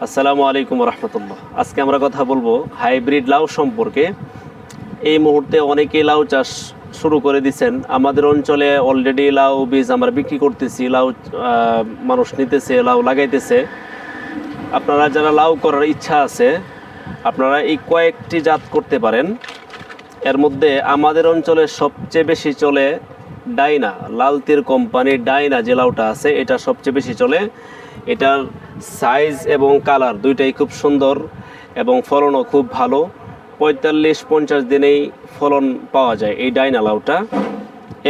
আসসালামু আলাইকুম রহমতুল্লাহ। আজকে আমরা কথা বলবো হাইব্রিড লাউ সম্পর্কে। এই মুহূর্তে অনেকেই লাউ চাষ শুরু করে দিচ্ছেন। আমাদের অঞ্চলে অলরেডি লাউ বীজ আমরা বিক্রি করতেছি, লাউ মানুষ নিতেছে, লাউ লাগাইতেছে। আপনারা যারা লাউ করার ইচ্ছা আছে আপনারা এই কয়েকটি জাত করতে পারেন। এর মধ্যে আমাদের অঞ্চলে সবচেয়ে বেশি চলে ডাইনা, লালতির কোম্পানির ডাইনা যে লাউটা আছে এটা সবচেয়ে বেশি চলে। এটার সাইজ এবং কালার দুইটাই খুব সুন্দর এবং ফলনও খুব ভালো। 45-50 দিনেই ফলন পাওয়া যায় এই ডাইনা লাউটা।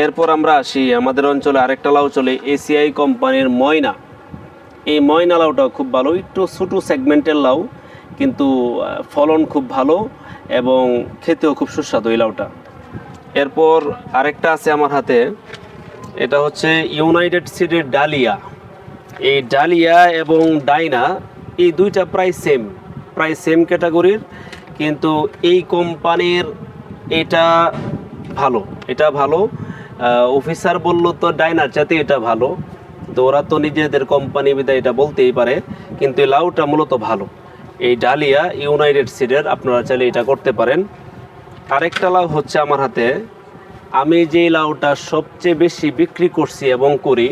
এরপর আমরা আসি আমাদের অঞ্চলে আরেকটা লাউ চলে এসিআই কোম্পানির ময়না। এই ময়না লাউটাও খুব ভালো, একটু ছোটো সেগমেন্টের লাউ, কিন্তু ফলন খুব ভালো এবং খেতেও খুব সুস্বাদু এই লাউটা। এরপর আরেকটা আছে আমার হাতে, এটা হচ্ছে ইউনাইটেড সিডের ডালিয়া। এই ডালিয়া এবং ডাইনা এই দুইটা প্রায় সেম ক্যাটাগরির, কিন্তু এই কোম্পানির এটা ভালো। অফিসার বলল তো ডাইনার চাইতে এটা ভালো, তো ওরা তো নিজেদের কোম্পানি বিদায় এটা বলতেই পারে, কিন্তু এই লাউটা মূলত ভালো। এই ডালিয়া ইউনাইটেড সিডের, আপনারা চাইলে এটা করতে পারেন। আরেকটা লাউ হচ্ছে আমার হাতে, আমি যে লাউটা সবচেয়ে বেশি বিক্রি করছি এবং করি,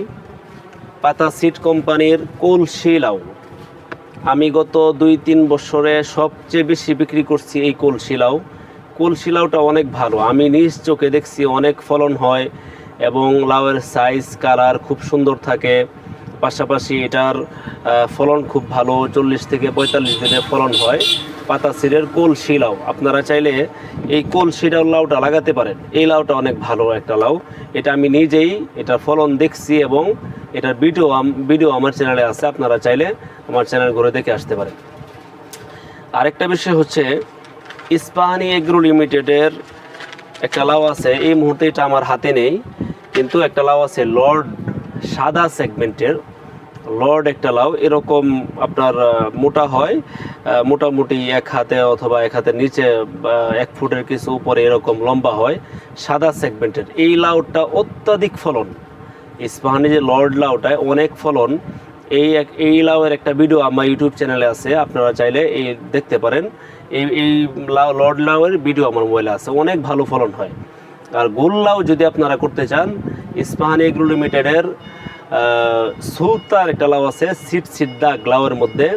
পাতা সিড কোম্পানির কলসি লাউ। আমি গত 2-3 বছরে সবচেয়ে বেশি বিক্রি করছি এই কলসি লাউটা অনেক ভালো। আমি নিজ চোখে দেখছি অনেক ফলন হয় এবং লাউয়ের সাইজ কালার খুব সুন্দর থাকে। পাশাপাশি এটার ফলন খুব ভালো, 40-45 দিনে ফলন হয়। পাতা সিডের কলসি লাউ, আপনারা চাইলে এই কলসি লাউটা লাগাতে পারেন। এই লাউটা অনেক ভালো একটা লাউ, এটা আমি নিজেই এটার ফলন দেখছি এবং এটার ভিডিও আমার চ্যানেলে আছে, আপনারা চাইলে আমার চ্যানেল ঘুরে দেখে আসতে পারেন। আরেকটা বিষয় হচ্ছে ইস্পাহানি এগ্রো লিমিটেডের একটা লাউ আছে, এই মুহূর্তে এটা আমার হাতে নেই, কিন্তু একটা লাউ আছে লর্ড, সাদা সেগমেন্টের লর্ড একটা লাউ। এরকম আপনার মোটা হয়, মোটামুটি 1 হাতে অথবা 1 হাতের নিচে 1 ফুটের কিছু উপরে এরকম লম্বা হয়, সাদা সেগমেন্টের। এই লাউটা অত্যাধিক ফলন, ইস্পাহানি যে লর্ড লাউটায় অনেক ফলন। এই লাউয়ের একটা ভিডিও আমার ইউটিউব চ্যানেলে আছে, আপনারা চাইলে এই দেখতে পারেন। এই লর্ড লাউয়ের ভিডিও আমার মোবাইলে আছে, অনেক ভালো ফলন হয়। আর গোল লাউ যদি আপনারা করতে চান, ইস্পাহানি এগ্রো লিমিটেডের সুলতার একটা লাউ আছে, সিদ্ধা লাউয়ের মধ্যে,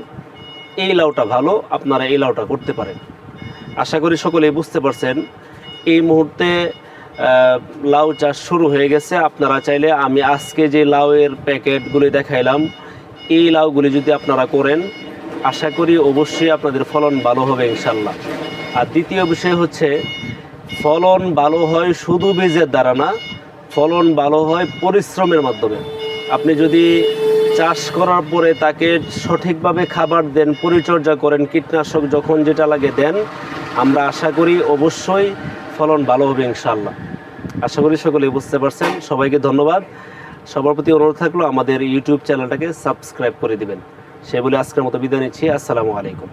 এই লাউটা ভালো, আপনারা এই লাউটা করতে পারেন। আশা করি সকলেই বুঝতে পারছেন। এই মুহূর্তে লাউ চাষ শুরু হয়ে গেছে। আপনারা চাইলে আমি আজকে যে লাউয়ের প্যাকেটগুলি দেখাইলাম, এই লাউগুলি যদি আপনারা করেন, আশা করি অবশ্যই আপনাদের ফলন ভালো হবে ইনশাল্লাহ। আর দ্বিতীয় বিষয় হচ্ছে, ফলন ভালো হয় শুধু বীজের দ্বারা না, ফলন ভালো হয় পরিশ্রমের মাধ্যমে। আপনি যদি চাষ করার পরে তাকে সঠিকভাবে খাবার দেন, পরিচর্যা করেন, কীটনাশক যখন যেটা লাগে দেন, আমরা আশা করি অবশ্যই ফলন ভালো হবে ইনশাল্লাহ। আশা করি সকলেই বুঝতে পারছেন। সবাইকে ধন্যবাদ। সবার প্রতি অনুরোধ থাকলো আমাদের ইউটিউব চ্যানেলটাকে সাবস্ক্রাইব করে দিবেন। সে বলে আজকের মতো বিদায় নিচ্ছি। আসসালামু আলাইকুম।